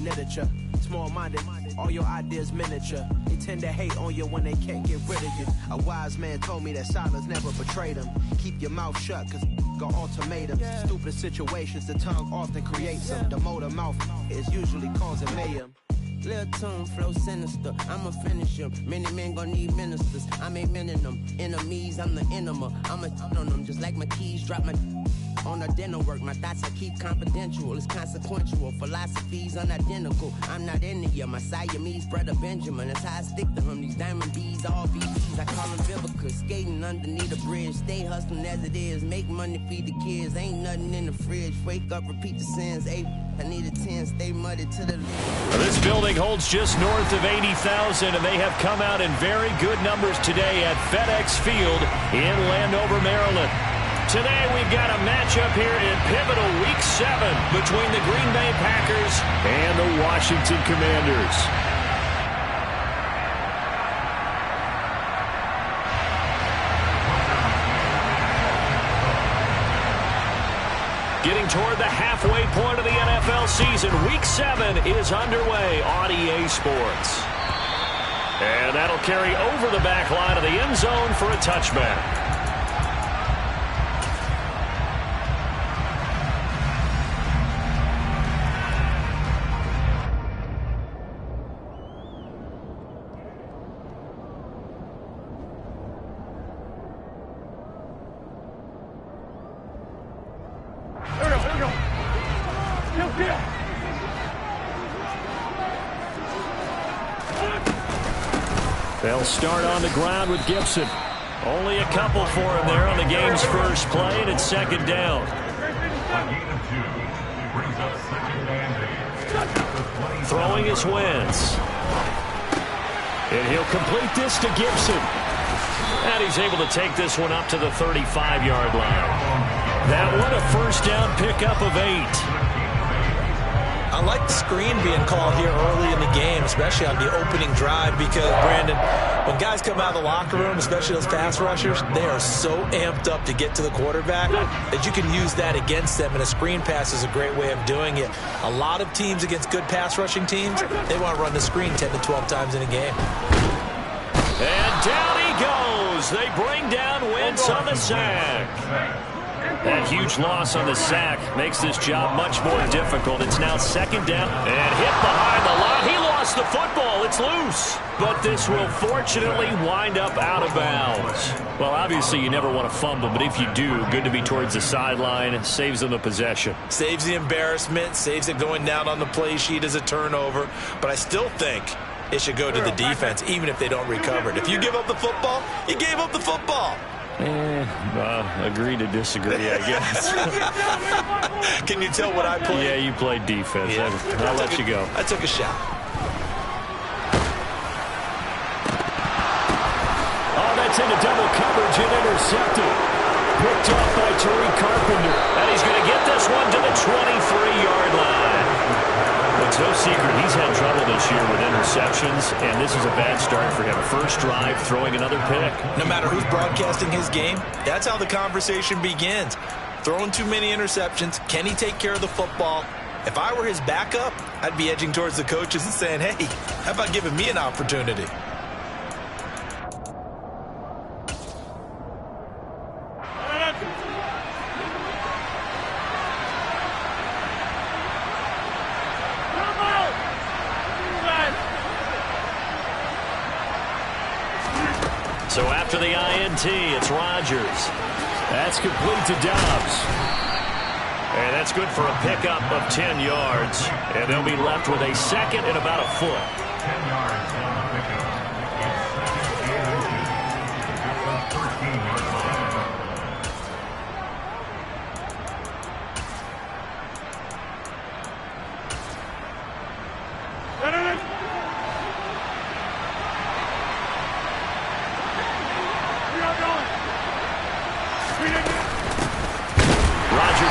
literature. Small-minded, all your ideas miniature. They tend to hate on you when they can't get rid of you. A wise man told me that silence never betrayed him. Keep your mouth shut, cause got ultimatums. Stupid situations, the tongue often creates them. The motor mouth is usually causing mayhem. Lil' tune, flow sinister, I'ma finish him. Many men gon' need ministers, I ain't mending them. Enemies, I'm the enema, I'ma on them. Just like my keys, drop my on the dinner work. My thoughts I keep confidential, it's consequential. Philosophies unidentical, I'm not into you. My Siamese brother Benjamin, that's how I stick to him. These diamond bees, all BBs, I call them Vivica. Skating underneath the bridge, stay hustling as it is. Make money, feed the kids, ain't nothing in the fridge. Wake up, repeat the sins, I need a 10, stay muddy to the lead. This building holds just north of 80,000, and they have come out in very good numbers today at FedEx Field in Landover, Maryland. Today we've got a matchup here in pivotal Week 7 between the Green Bay Packers and the Washington Commanders. Getting toward the halfway point of the NFL season, Week 7 is underway on EA Sports. And that'll carry over the back line of the end zone for a touchback. They'll start on the ground with Gibson. Only a couple for him there on the game's first play, and it's second down. Throwing is Wentz. And he'll complete this to Gibson. And he's able to take this one up to the 35-yard line. That one a first down pickup of 8. I like the screen being called here early in the game, especially on the opening drive, because, Brandon, when guys come out of the locker room, especially those pass rushers, they are so amped up to get to the quarterback that you can use that against them, and a screen pass is a great way of doing it. A lot of teams against good pass rushing teams, they want to run the screen 10 to 12 times in a game. And down he goes. They bring down Wentz on the sack. That huge loss on the sack makes this job much more difficult. It's now second down and hit behind the line. He lost the football. It's loose. But this will fortunately wind up out of bounds. Well, obviously you never want to fumble, but if you do, good to be towards the sideline. It saves them the possession. Saves the embarrassment, saves it going down on the play sheet as a turnover. But I still think it should go to the defense, even if they don't recover it. If you give up the football, you gave up the football. Agree to disagree, I guess. Can you tell what I played? Yeah, you played defense. Yeah. I'll let you go. I took a shot. Oh, that's into double coverage and intercepted. Picked off by Tariq Carpenter. And he's going to get this one to the 23-yard line. It's no secret he's had trouble this year with interceptions, and this is a bad start for him. First drive, throwing another pick. No matter who's broadcasting his game, that's how the conversation begins. Throwing too many interceptions, can he take care of the football? If I were his backup, I'd be edging towards the coaches and saying, hey, how about giving me an opportunity? So after the INT, it's Rodgers. That's complete to Dobbs. And that's good for a pickup of 10 yards. And they'll be left with a second and about a foot. 10 yards on the pickup.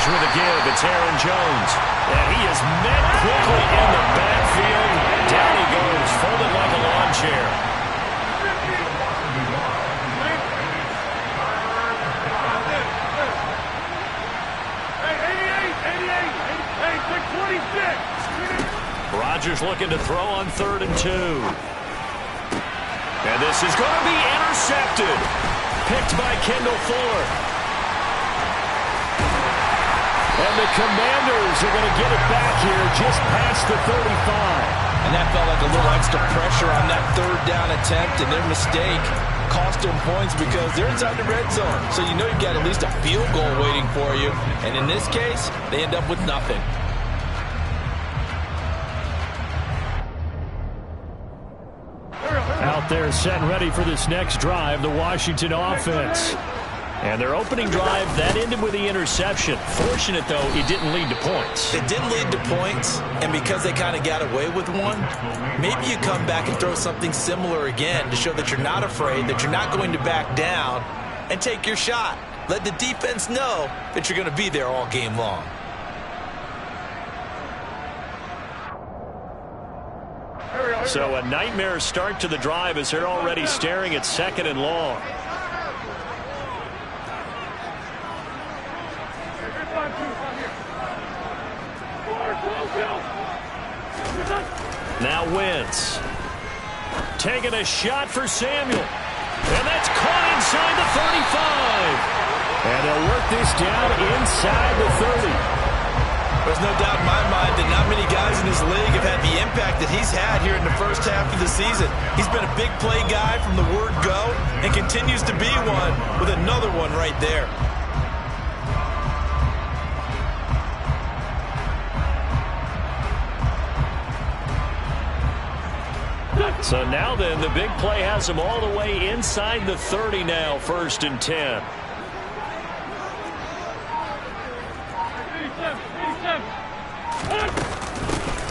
With a give, it's Aaron Jones. And he is met quickly in the backfield. Down he goes, folded like a lawn chair. Rodgers looking to throw on 3rd and 2. And this is going to be intercepted. Picked by Kendall Fuller. And the Commanders are going to get it back here just past the 35. And that felt like a little extra pressure on that 3rd down attempt, and their mistake cost them points because they're inside the red zone. So you know you've got at least a field goal waiting for you. And in this case, they end up with nothing. Out there set and ready for this next drive, the Washington offense. And their opening drive, that ended with the interception. Fortunate, though, it didn't lead to points. It didn't lead to points, and because they kind of got away with one, maybe you come back and throw something similar again to show that you're not afraid, that you're not going to back down, and take your shot. Let the defense know that you're going to be there all game long. So a nightmare start to the drive as they're already staring at 2nd and long. Now Wentz. Taking a shot for Samuel. And that's caught inside the 35. And they'll work this down inside the 30. There's no doubt in my mind that not many guys in this league have had the impact that he's had here in the first half of the season. He's been a big play guy from the word go and continues to be one with another one right there. So now then, the big play has him all the way inside the 30 now, 1st and 10.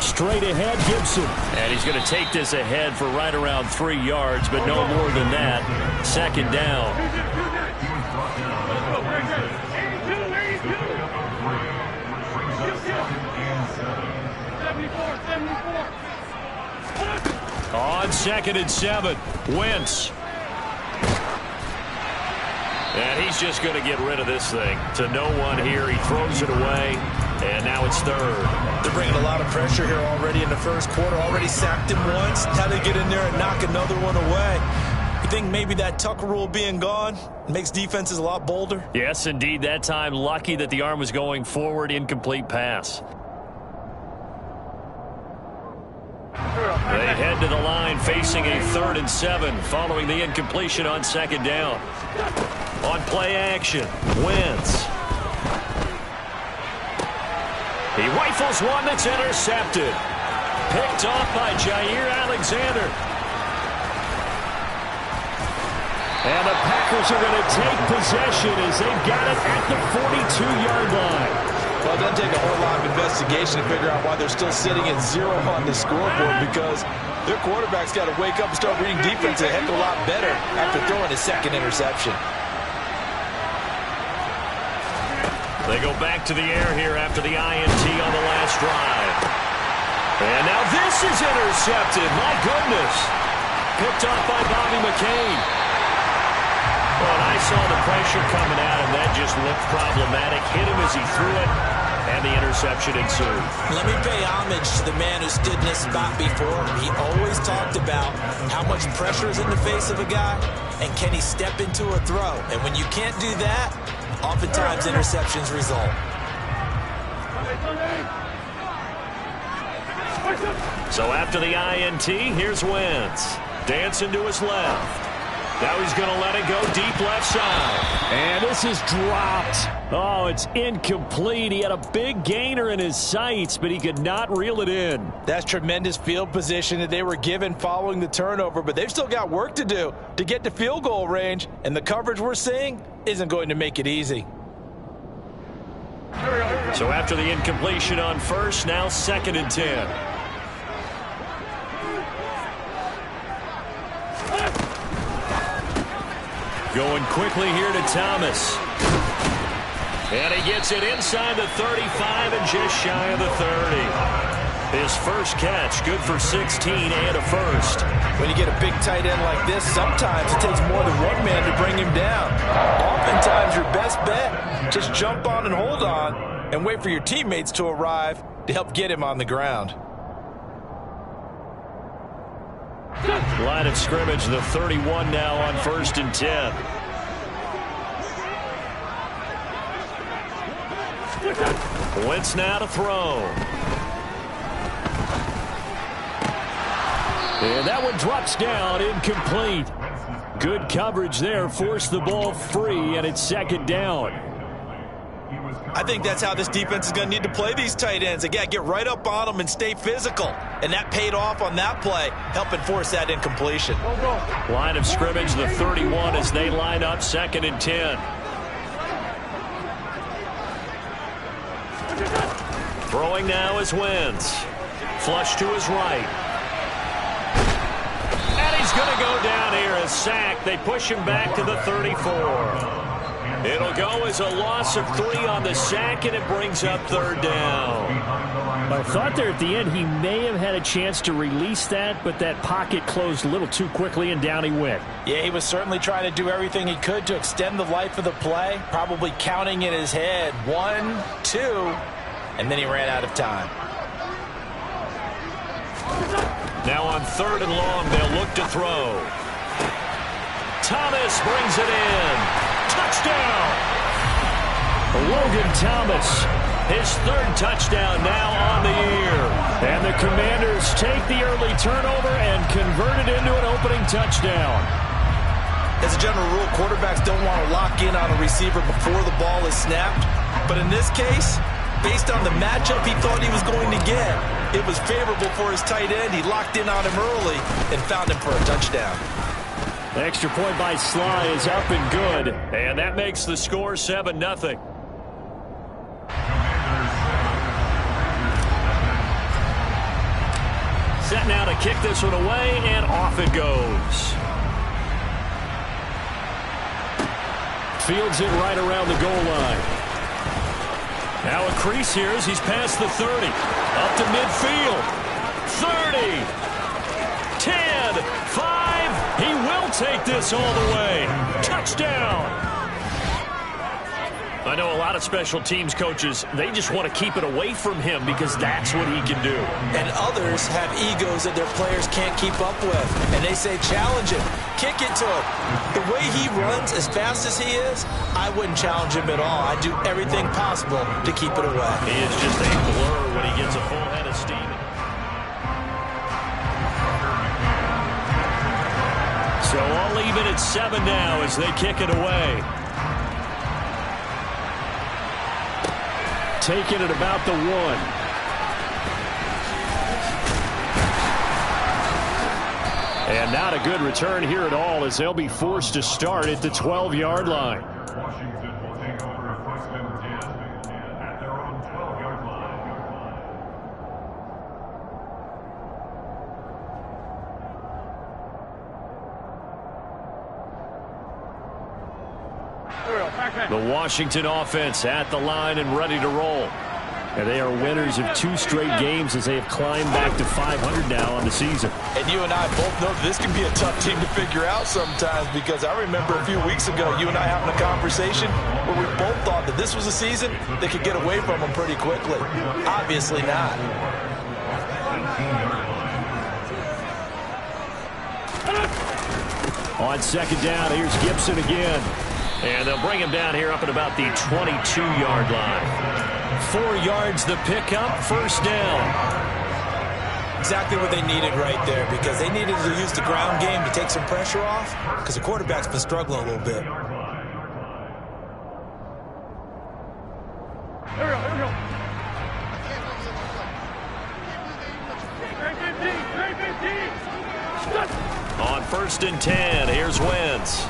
Straight ahead, Gibson. And he's going to take this ahead for right around 3 yards, but no more than that. 2nd down. On 2nd and 7, Wentz. And he's just going to get rid of this thing. To no one here. He throws it away. And now it's 3rd. They're bringing a lot of pressure here already in the first quarter. Already sacked him once. How they get in there and knock another one away. You think maybe that Tucker rule being gone makes defenses a lot bolder? Yes, indeed. That time, lucky that the arm was going forward. Incomplete pass. They head to the line facing a 3rd and 7 following the incompletion on 2nd down. On play action, Wentz. He rifles one that's intercepted. Picked off by Jair Alexander. And the Packers are going to take possession as they've got it at the 42-yard line. Well, it doesn't take a whole lot of investigation to figure out why they're still sitting at 0 on the scoreboard, because their quarterback's got to wake up and start reading defense a heck of a lot better after throwing his 2nd interception. They go back to the air here after the INT on the last drive. And now this is intercepted. My goodness. Picked off by Bobby McCain. Well, and I saw the pressure coming at him. That just looked problematic. Hit him as he threw it, and the interception ensued. Let me pay homage to the man who stood in this spot before. He always talked about how much pressure is in the face of a guy, and can he step into a throw. And when you can't do that, oftentimes interceptions result. So after the INT, here's Wentz. Dancing to his left. Now he's going to let it go deep left side. And this is dropped. Oh, it's incomplete. He had a big gainer in his sights, but he could not reel it in. That's tremendous field position that they were given following the turnover, but they've still got work to do to get to field goal range, and the coverage we're seeing isn't going to make it easy. So after the incompletion on 1st, now 2nd and 10. Going quickly here to Thomas. And he gets it inside the 35 and just shy of the 30. His first catch, good for 16 and a first. When you get a big tight end like this, sometimes it takes more than one man to bring him down. Oftentimes your best bet, just jump on and hold on and wait for your teammates to arrive to help get him on the ground. Line of scrimmage, the 31 now on 1st and 10. Wentz now to throw. And that one drops down, incomplete. Good coverage there, forced the ball free, and it's 2nd down. I think that's how this defense is going to need to play these tight ends. Again, get right up on them and stay physical. And that paid off on that play, helping force that incompletion. Line of scrimmage, the 31 as they line up 2nd and 10. Throwing now is Wentz. Flush to his right. And he's going to go down here, a sack. They push him back to the 34. It'll go as a loss of 3 on the sack, and it brings up 3rd down. I thought there at the end he may have had a chance to release that, but that pocket closed a little too quickly, and down he went. Yeah, he was certainly trying to do everything he could to extend the life of the play, probably counting in his head 1, 2, and then he ran out of time. Now on 3rd and long, they'll look to throw. Thomas brings it in. Touchdown! Logan Thomas, his 3rd touchdown now on the year. And the Commanders take the early turnover and convert it into an opening touchdown. As a general rule, quarterbacks don't want to lock in on a receiver before the ball is snapped. But in this case, based on the matchup he thought he was going to get, it was favorable for his tight end. He locked in on him early and found him for a touchdown. Extra point by Sly is up and good. And that makes the score 7-0. Set now to kick this one away, and off it goes. Fields it right around the goal line. Now a crease here as he's past the 30. Up to midfield. 30. 10. 5. He will take this all the way. Touchdown. I know a lot of special teams coaches, they just want to keep it away from him because that's what he can do. And others have egos that their players can't keep up with. And they say, challenge him. Kick it to him. The way he runs as fast as he is, I wouldn't challenge him at all. I'd do everything possible to keep it away. He is just a blur when he gets a full head of steam. So all even at 7 now as they kick it away. Taking it about the 1. And not a good return here at all as they'll be forced to start at the 12-yard line. Washington will take over a 1st and 10 at their own 12-yard line. The Washington offense at the line and ready to roll. And they are winners of 2 straight games as they have climbed back to 500 now on the season. And you and I both know this can be a tough team to figure out sometimes, because I remember a few weeks ago you and I having a conversation where we both thought that this was a season that could get away from them pretty quickly. Obviously not. On 2nd down, here's Gibson again. And they'll bring him down here up at about the 22-yard line. 4 yards the pickup, 1st down. Exactly what they needed right there, because they needed to use the ground game to take some pressure off, because the quarterback's been struggling a little bit. On 1st and 10, here's Wentz.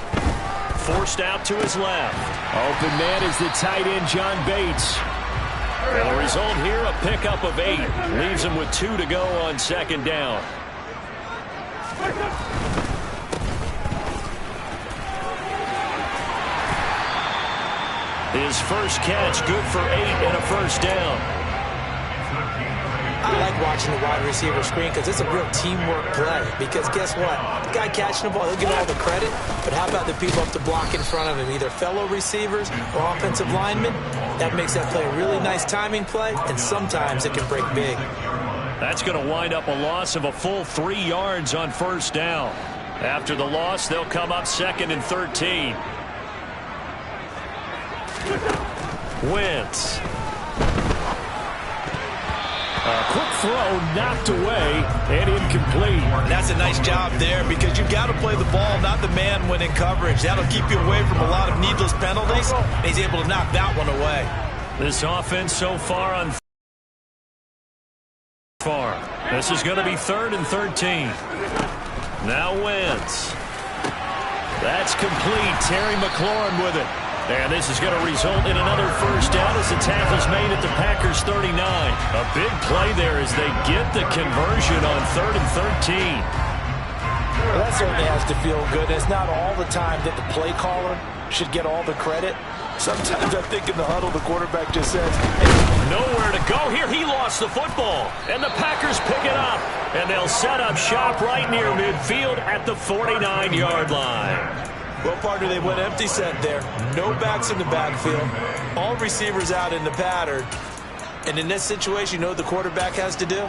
Forced out to his left. Open man is the tight end, John Bates. And the result here, a pickup of 8. Leaves him with 2 to go on 2nd down. His first catch, good for 8 and a 1st down. I like watching the wide receiver screen because it's a real teamwork play. Because guess what? The guy catching the ball, he'll get all the credit. But how about the people up to block in front of him, either fellow receivers or offensive linemen? That makes that play a really nice timing play, and sometimes it can break big. That's going to wind up a loss of a full 3 yards on first down. After the loss, they'll come up 2nd and 13. Wentz. A quick throw knocked away and incomplete. And that's a nice job there because you've got to play the ball, not the man when in coverage. That'll keep you away from a lot of needless penalties. And he's able to knock that one away. This offense so far on this is going to be 3rd and 13. Now Wentz. That's complete. Terry McLaurin with it. And this is going to result in another first down as the tackle's made at the Packers 39. A big play there as they get the conversion on 3rd and 13. Well, that certainly has to feel good. It's not all the time that the play caller should get all the credit. Sometimes I think in the huddle the quarterback just says, hey. Nowhere to go here. He lost the football. And the Packers pick it up. And they'll set up shop right near midfield at the 49-yard line. Well, partner, they went empty set there. No backs in the backfield. All receivers out in the pattern. And in this situation, you know what the quarterback has to do?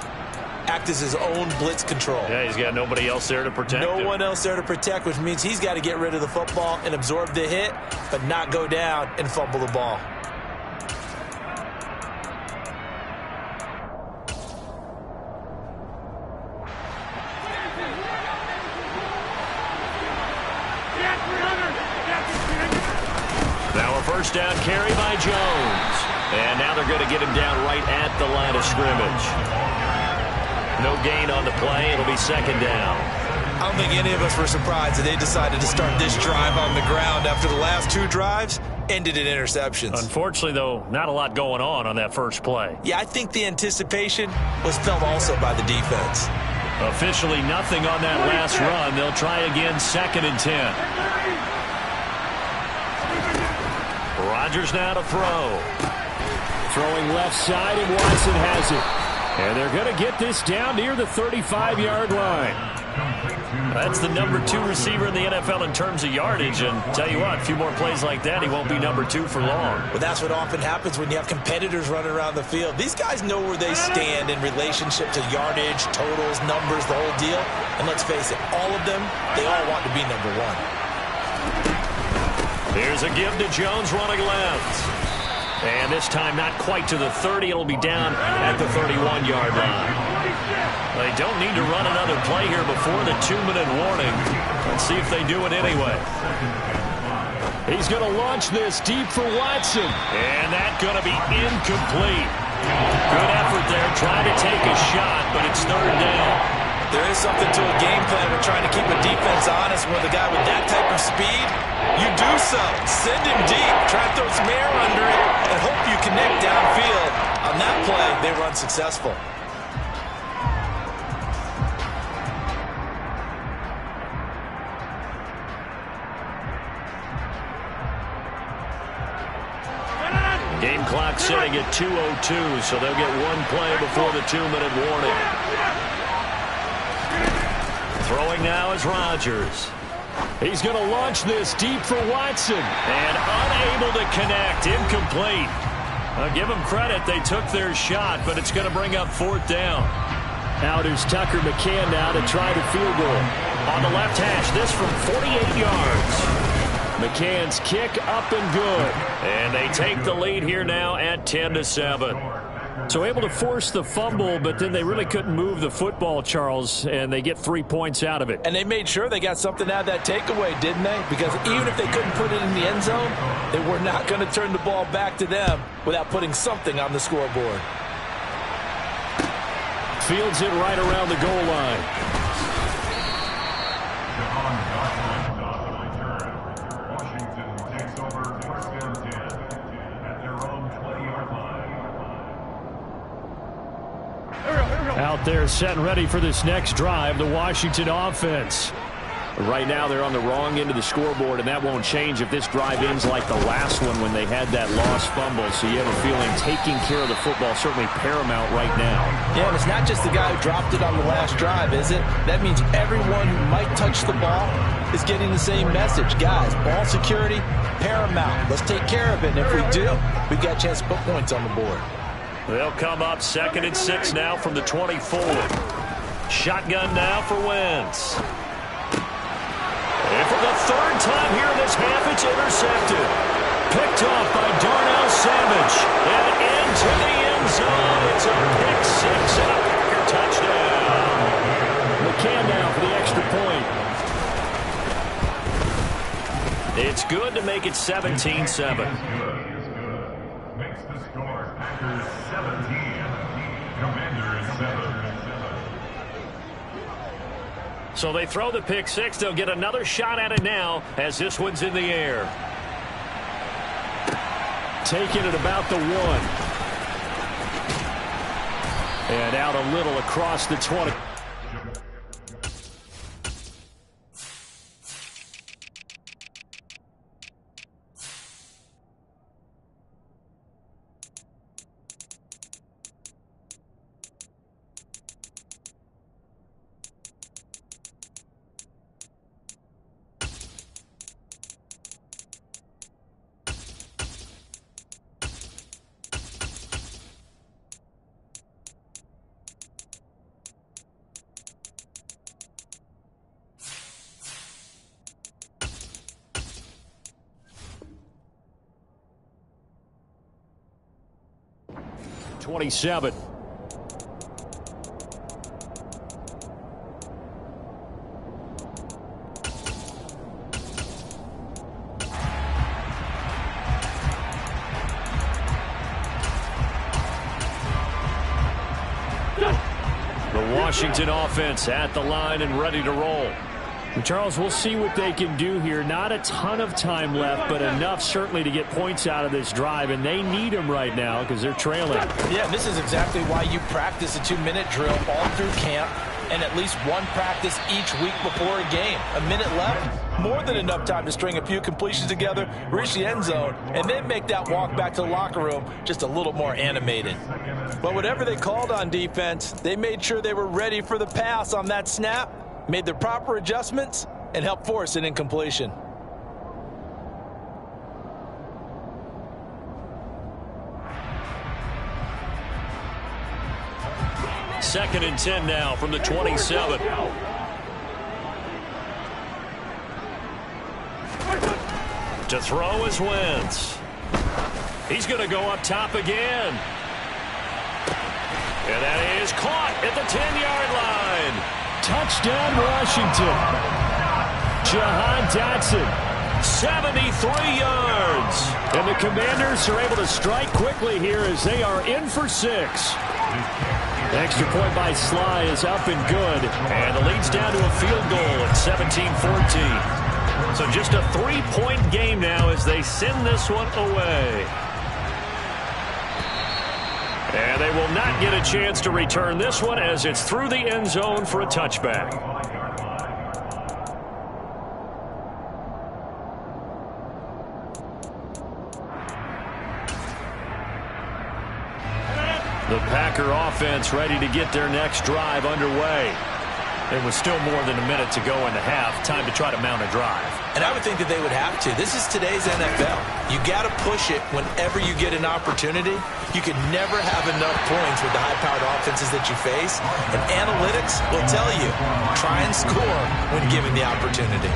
Act as his own blitz control. Yeah, he's got nobody else there to protect him. No one else there to protect, which means he's got to get rid of the football and absorb the hit, but not go down and fumble the ball. Now a first down carry by Jones. And now they're going to get him down right at the line of scrimmage. No gain on the play. It'll be 2nd down. I don't think any of us were surprised that they decided to start this drive on the ground after the last 2 drives ended in interceptions. Unfortunately, though, not a lot going on that first play. Yeah, I think the anticipation was felt also by the defense. Officially nothing on that last run. They'll try again 2nd and 10. Rodgers now to throw. Throwing left side, and Watson has it. And they're going to get this down near the 35-yard line. That's the number 2 receiver in the NFL in terms of yardage. And tell you what, a few more plays like that, he won't be number 2 for long. Well, that's what often happens when you have competitors running around the field. These guys know where they stand in relationship to yardage, totals, numbers, the whole deal. And let's face it, all of them, they all want to be number 1. Here's a give to Jones running left. And this time not quite to the 30. It'll be down at the 31-yard line. They don't need to run another play here before the 2-minute warning. Let's see if they do it anyway. He's going to launch this deep for Watson. And that's going to be incomplete. Good effort there, trying to take a shot, but it's 3rd down. There is something to a game plan with trying to keep a defense honest. With a guy with that type of speed, you do so. Send him deep, try to throw some air under it, and hope you connect downfield. On that play, they run successful. Game clock sitting at 2:02, so they'll get 1 play before the 2-minute warning. Throwing now is Rodgers. He's going to launch this deep for Watson. And unable to connect. Incomplete. I'll give them credit. They took their shot, but it's going to bring up 4th down. Out is Tucker McCann now to try the field goal. On the left hash, this from 48 yards. McCann's kick up and good. And they take the lead here now at 10-7. So able to force the fumble, but then they really couldn't move the football, Charles, and they get 3 points out of it. And they made sure they got something out of that takeaway, didn't they? Because even if they couldn't put it in the end zone, they were not going to turn the ball back to them without putting something on the scoreboard. Fields it right around the goal line. Out there set and ready for this next drive, the Washington offense. Right now they're on the wrong end of the scoreboard, and that won't change if this drive ends like the last one when they had that lost fumble. So you have a feeling taking care of the football certainly paramount right now. Yeah, and it's not just the guy who dropped it on the last drive, is it? That means everyone who might touch the ball is getting the same message. Guys, ball security, paramount. Let's take care of it, and if we do, we've got a chance to put points on the board. They'll come up 2nd and 6 now from the 24. Shotgun now for Wentz. And for the 3rd time here in this half, it's intercepted. Picked off by Darnell Savage. And into the end zone. It's a pick 6 and a Packer touchdown. McCann now for the extra point. It's good to make it 17-7. Makes the score Packers 17, Commanders 7. So they throw the pick 6. They'll get another shot at it now as this one's in the air. Taking it about the 1. And out a little across the 20. .27. The Washington offense at the line and ready to roll. Charles, we'll see what they can do here. Not a ton of time left, but enough certainly to get points out of this drive, and they need them right now because they're trailing. Yeah, this is exactly why you practice a 2-minute drill all through camp and at least one practice each week before a game. A minute left, more than enough time to string a few completions together, reach the end zone, and then make that walk back to the locker room just a little more animated. But whatever they called on defense, they made sure they were ready for the pass on that snap, made the proper adjustments, and helped force an incompletion. Second and 10 now from the 27. To throw is Wentz. He's going to go up top again. And that is caught at the 10-yard line. Touchdown, Washington. Jahan Dotson. 73 yards. And the Commanders are able to strike quickly here as they are in for 6. Extra point by Sly is up and good. And the lead's down to a field goal at 17-14. So just a 3-point game now as they send this one away. And they will not get a chance to return this one as it's through the end zone for a touchback. The Packer offense ready to get their next drive underway. There was still more than a minute to go in the half. Time to try to mount a drive. And I would think that they would have to. This is today's NFL. You got to push it whenever you get an opportunity. You can never have enough points with the high-powered offenses that you face. And analytics will tell you, try and score when given the opportunity.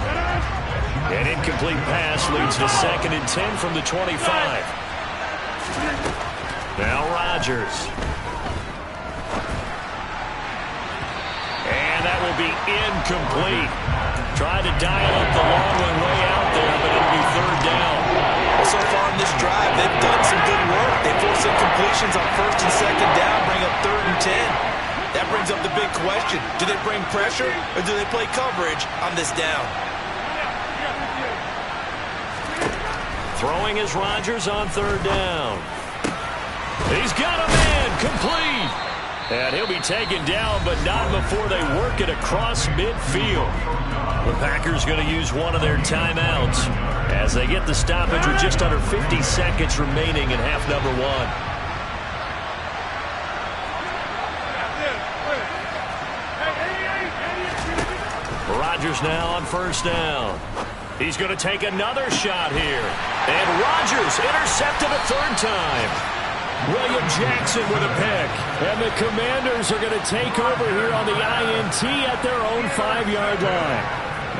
An incomplete pass leads to 2nd and 10 from the 25. Now Rodgers. And that will be incomplete. Tried to dial up the long one way out there, but it'll be 3rd down. Well, so far in this drive, they've done some good work. They forced some completions on 1st and 2nd down, bring up 3rd and 10. That brings up the big question. Do they bring pressure or do they play coverage on this down? Throwing is Rodgers on 3rd down. He's got a man, complete. And he'll be taken down, but not before they work it across midfield. The Packers going to use one of their timeouts as they get the stoppage with just under 50 seconds remaining in half number 1. Rodgers now on 1st down. He's going to take another shot here. And Rodgers intercepted a 3rd time. William Jackson with a pick. And the Commanders are going to take over here on the INT at their own 5-yard line.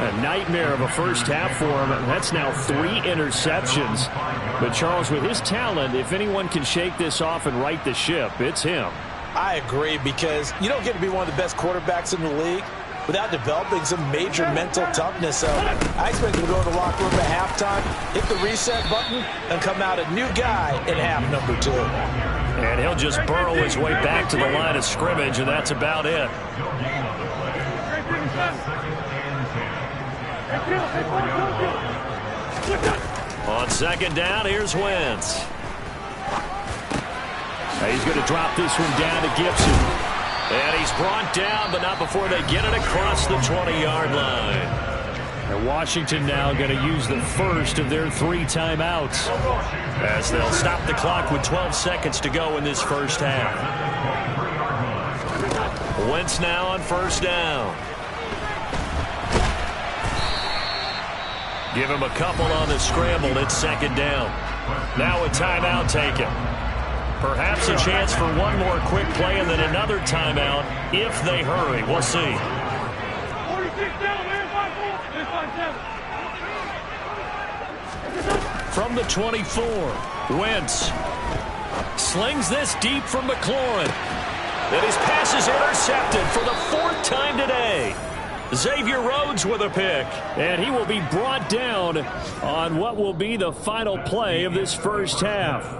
A nightmare of a first half for him. That's now 3 interceptions. But Charles, with his talent, if anyone can shake this off and right the ship, it's him. I agree, because you don't get to be one of the best quarterbacks in the league without developing some major mental toughness. So I expect him to go to the locker room at halftime, hit the reset button, and come out a new guy in half number 2. And he'll just burrow his way back to the line of scrimmage, and that's about it. On second down, here's Wentz. He's going to drop this one down to Gibson. And he's brought down, but not before they get it across the 20-yard line. And Washington now going to use the first of their 3 timeouts, as they'll stop the clock with 12 seconds to go in this first half. Wentz now on first down. Give him a couple on the scramble. It's second down. Now a timeout taken. Perhaps a chance for one more quick play and then another timeout if they hurry. We'll see. From the 24, Wentz slings this deep from McLaurin. And his pass is intercepted for the 4th time today. Xavier Rhodes with a pick. And he will be brought down on what will be the final play of this first half.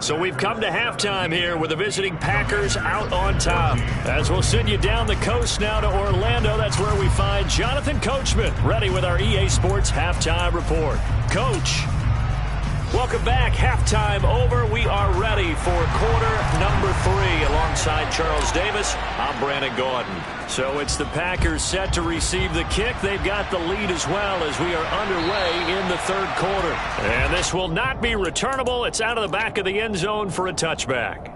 So we've come to halftime here with the visiting Packers out on top. As we'll send you down the coast now to Orlando, that's where we find Jonathan Coachman, ready with our EA Sports Halftime Report. Coach. Welcome back. Halftime over. We are ready for quarter number 3. Alongside Charles Davis, I'm Brandon Gordon. So it's the Packers set to receive the kick. They've got the lead as well as we are underway in the 3rd quarter. And this will not be returnable. It's out of the back of the end zone for a touchback.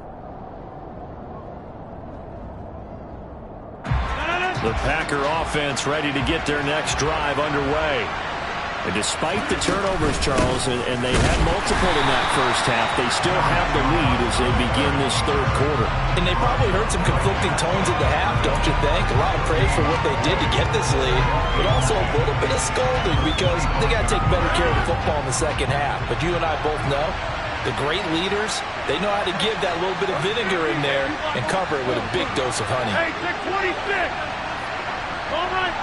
The Packer offense ready to get their next drive underway. And despite the turnovers, Charles, and they had multiple in that first half, they still have the lead as they begin this 3rd quarter. And they probably heard some conflicting tones at the half, don't you think? A lot of praise for what they did to get this lead, but also a little bit of scolding because they got to take better care of the football in the second half. But you and I both know the great leaders, they know how to give that little bit of vinegar in there and cover it with a big dose of honey. Hey, 626! All right.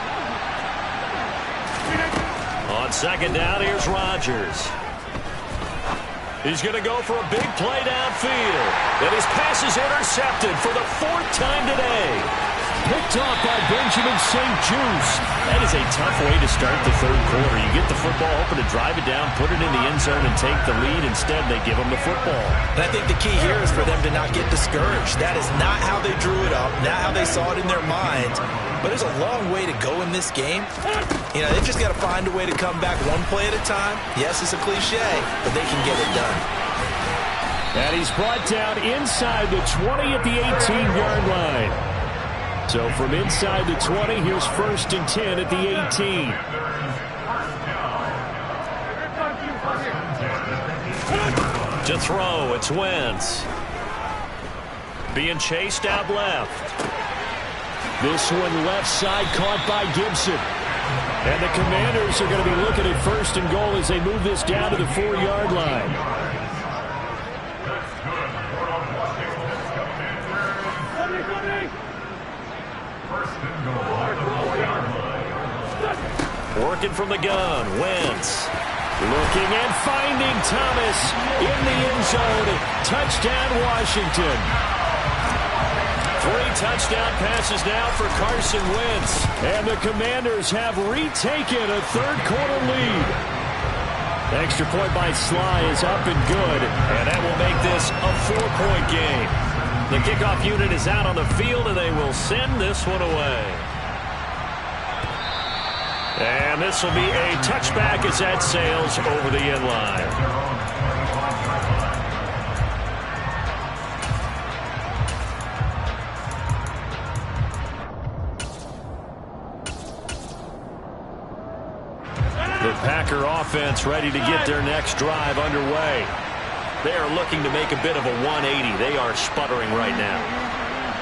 On second down, here's Rodgers. He's going to go for a big play downfield. And his pass is intercepted for the 4th time today. Picked off by Benjamin St. Juste. That is a tough way to start the 3rd quarter. You get the football, hoping to drive it down, put it in the end zone, and take the lead. Instead, they give them the football. And I think the key here is for them to not get discouraged. That is not how they drew it up, not how they saw it in their minds. But there's a long way to go in this game. You know, they've just got to find a way to come back one play at a time. Yes, it's a cliche, but they can get it done. And he's brought down inside the 20 at the 18-yard line. So from inside the 20, here's 1st and 10 at the 18. To throw, it's Wentz. Being chased out left. This one left side caught by Gibson. And the Commanders are going to be looking at 1st and goal as they move this down to the 4-yard line. Working from the gun, Wentz. Looking and finding Thomas in the end zone. Touchdown, Washington. 3 touchdown passes now for Carson Wentz. And the Commanders have retaken a 3rd quarter lead. Extra point by Sly is up and good. And that will make this a 4-point game. The kickoff unit is out on the field, and they will send this one away. And this will be a touchback as that sails over the end line. The Packer offense ready to get their next drive underway. They are looking to make a bit of a 180. They are sputtering right now.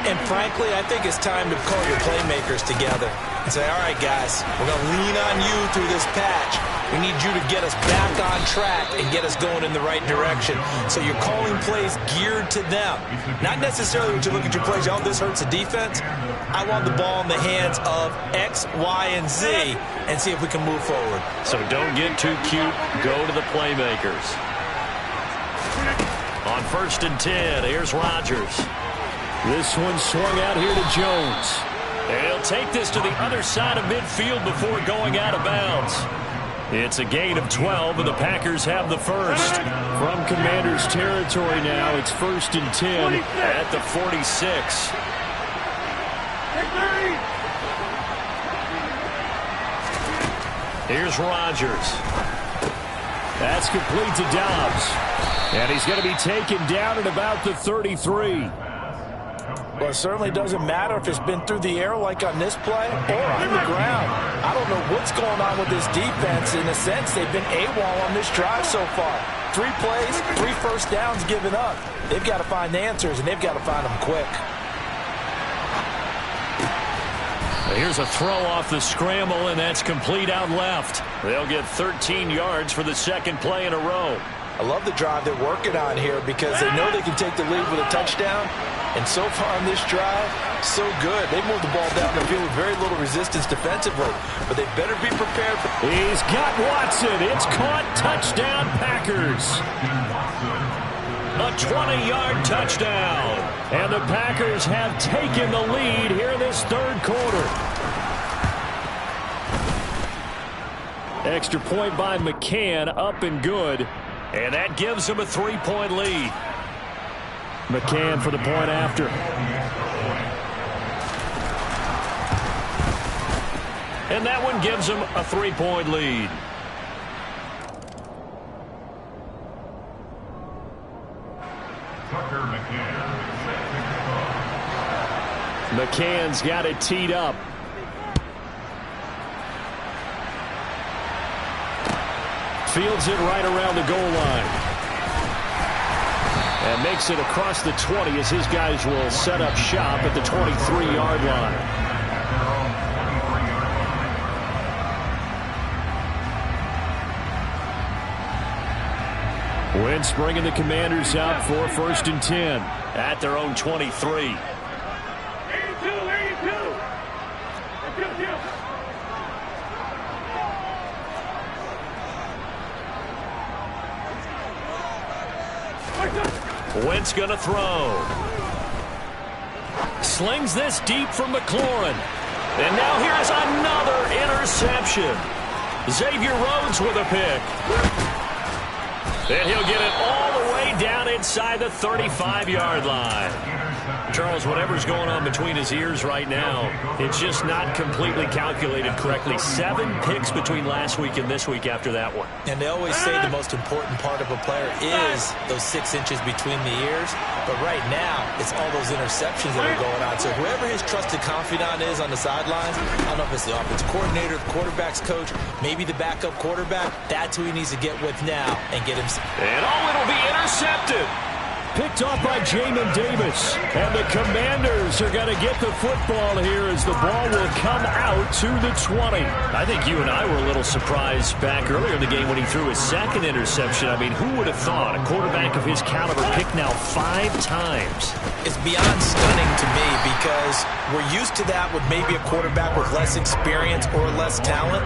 And frankly, I think it's time to call your playmakers together and say, all right, guys, we're going to lean on you through this patch. We need you to get us back on track and get us going in the right direction. So you're calling plays geared to them. Not necessarily when you look at your plays, oh, this hurts the defense. I want the ball in the hands of X, Y, and Z and see if we can move forward. So don't get too cute. Go to the playmakers. On 1st and 10, here's Rodgers. This one swung out here to Jones. And he'll take this to the other side of midfield before going out of bounds. It's a gain of 12, and the Packers have the first. From Commanders territory now, it's 1st and 10 at the 46. Here's Rodgers. That's complete to Dobbs. And he's going to be taken down at about the 33. Well, it certainly doesn't matter if it's been through the air like on this play or on the ground. I don't know what's going on with this defense. In a sense, they've been AWOL on this drive so far. 3 plays, 3 first downs given up. They've got to find answers, and they've got to find them quick. Here's a throw off the scramble, and that's complete out left. They'll get 13 yards for the second play in a row. I love the drive they're working on here because they know they can take the lead with a touchdown. And so far on this drive, so good. They moved the ball down the field with very little resistance defensively. But they better be prepared. He's got Watson. It's caught. Touchdown, Packers. A 20-yard touchdown. And the Packers have taken the lead here in this third quarter. Extra point by McCann, up and good. And that gives them a 3-point lead. McCann for the point after. And that one gives them a 3-point lead. McCann's got it teed up. Fields it right around the goal line. And makes it across the 20 as his guys will set up shop at the 23-yard line. Wentz bringing the Commanders out for 1st and 10 at their own 23. Wentz gonna throw. Slings this deep from McLaurin. And now here's another interception. Xavier Rhodes with a pick. And he'll get it all the way down inside the 35-yard line. Charles, whatever's going on between his ears right now, it's just not completely calculated correctly. 7 picks between last week and this week after that one. And they always say the most important part of a player is those 6 inches between the ears. But right now, it's all those interceptions that are going on. So whoever his trusted confidant is on the sidelines, I don't know if it's the offensive coordinator, the quarterback's coach, maybe the backup quarterback, that's who he needs to get with now and get him. And it'll be intercepted. Picked off by Jamin Davis. And the Commanders are going to get the football here as the ball will come out to the 20. I think you and I were a little surprised back earlier in the game when he threw his second interception. I mean, who would have thought a quarterback of his caliber picked now 5 times? It's beyond stunning to me because we're used to that with maybe a quarterback with less experience or less talent.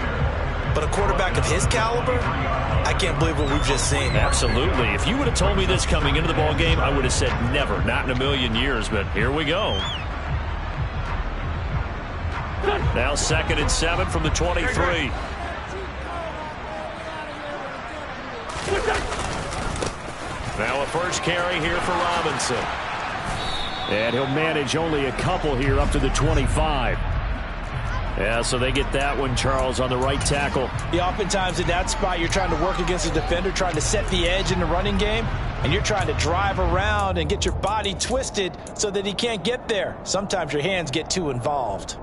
But a quarterback of his caliber, I can't believe what we've just seen. Absolutely. If you would have told me this coming into the ball game, I would have said never, not in a million years. But here we go. Now 2nd and 7 from the 23. Now a first carry here for Robinson. And he'll manage only a couple here up to the 25. Yeah, so they get that one, Charles, on the right tackle. Yeah, oftentimes in that spot, you're trying to work against a defender, trying to set the edge in the running game, and you're trying to drive around and get your body twisted so that he can't get there. Sometimes your hands get too involved.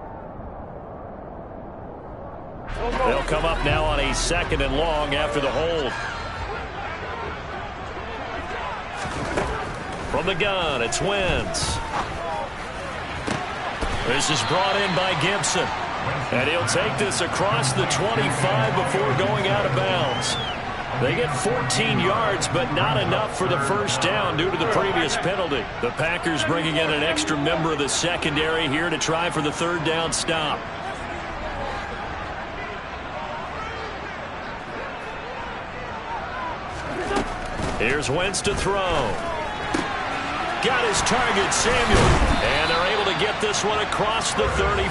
They'll come up now on a 2nd and long after the hold. From the gun, it's Wentz. This is brought in by Gibson. And he'll take this across the 25 before going out of bounds. They get 14 yards, but not enough for the first down due to the previous penalty. The Packers bringing in an extra member of the secondary here to try for the third down stop. Here's Wentz to throw. Got his target, Samuel. And they're able to get this one across the 35.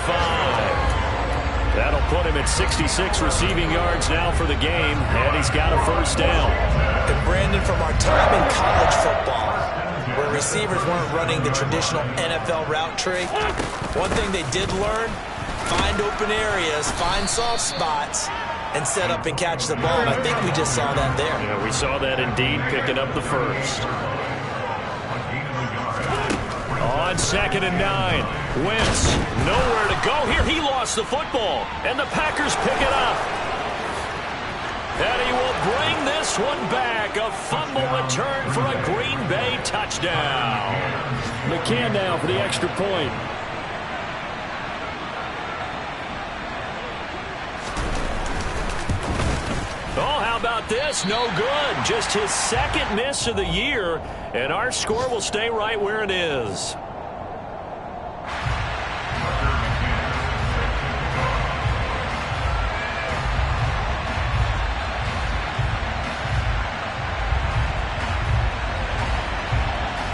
That'll put him at 66 receiving yards now for the game, and he's got a first down. And Brandon, from our time in college football, where receivers weren't running the traditional NFL route tree, one thing they did learn, find open areas, find soft spots, and set up and catch the ball. And I think we just saw that there. Yeah, we saw that indeed, picking up the first. On 2nd and 9, Wentz nowhere to go here. He lost the football, and the Packers pick it up. And he will bring this one back. A fumble return for a Green Bay touchdown. McCann now for the extra point. Oh, how about this? No good. Just his second miss of the year, and our score will stay right where it is.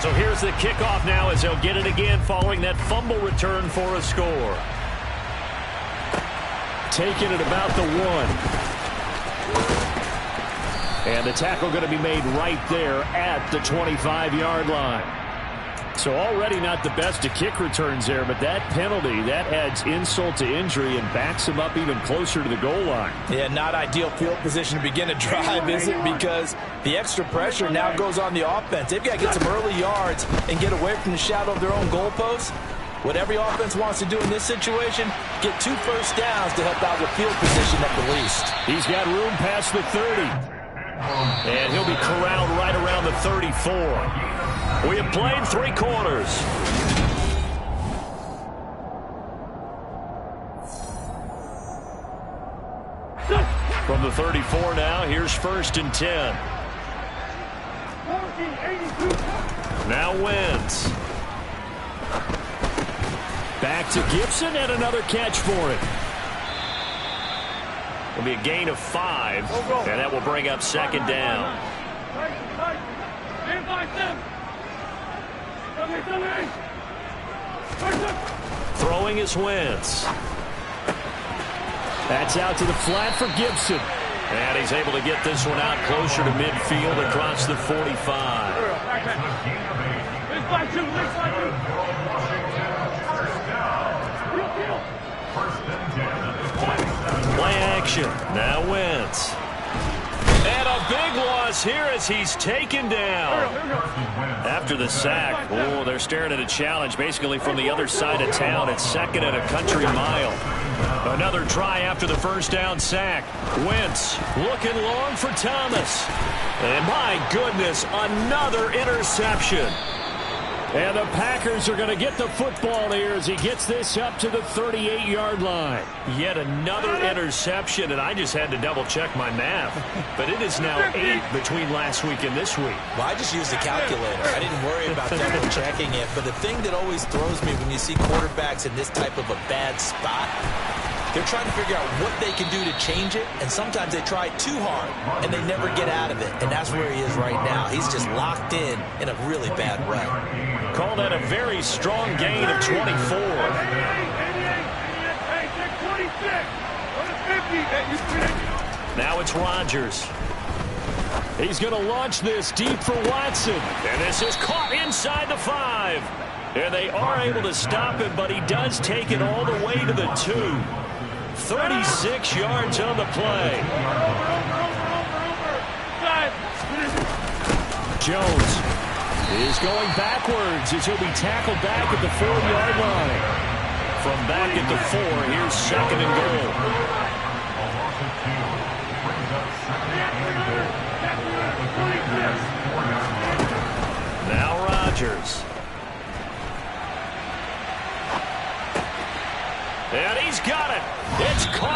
So here's the kickoff now as they'll get it again following that fumble return for a score. Taking it about the 1. And the tackle going to be made right there at the 25-yard line. So already not the best of kick returns there, but that penalty, that adds insult to injury and backs him up even closer to the goal line. Yeah, not ideal field position to begin a drive, is it? Because the extra pressure now goes on the offense. They've got to get some early yards and get away from the shadow of their own goalposts. What every offense wants to do in this situation, get 2 first downs to help out with field position at the least. He's got room past the 30. And he'll be corralled right around the 34. We have played 3 quarters. From the 34 now, here's 1st and 10. Now Wentz. Back to Gibson and another catch for it. It'll be a gain of 5, and that will bring up 2nd down. Throwing is Wentz. That's out to the flat for Gibson. And he's able to get this one out closer to midfield across the 45. Play action. Now Wentz. And a big loss here as he's taken down. After the sack, oh, they're staring at a challenge basically from the other side of town. It's 2nd and a country mile. Another try after the first down sack. Wentz looking long for Thomas. And my goodness, another interception. And the Packers are going to get the football here as he gets this up to the 38-yard line. Yet another interception, and I just had to double-check my math. But it is now 8 between last week and this week. Well, I just used a calculator. I didn't worry about double-checking it. But the thing that always throws me when you see quarterbacks in this type of a bad spot, they're trying to figure out what they can do to change it, and sometimes they try too hard, and they never get out of it. And that's where he is right now. He's just locked in a really bad way. Call that a very strong gain of 24. Now it's Rodgers. He's going to launch this deep for Watson. And this is caught inside the 5. And they are able to stop him, but he does take it all the way to the 2. 36 yards on the play. Jones is going backwards as he'll be tackled back at the 4-yard line. From back at the 4, here's 2nd and goal. Now Rodgers. And he's got it. It's caught.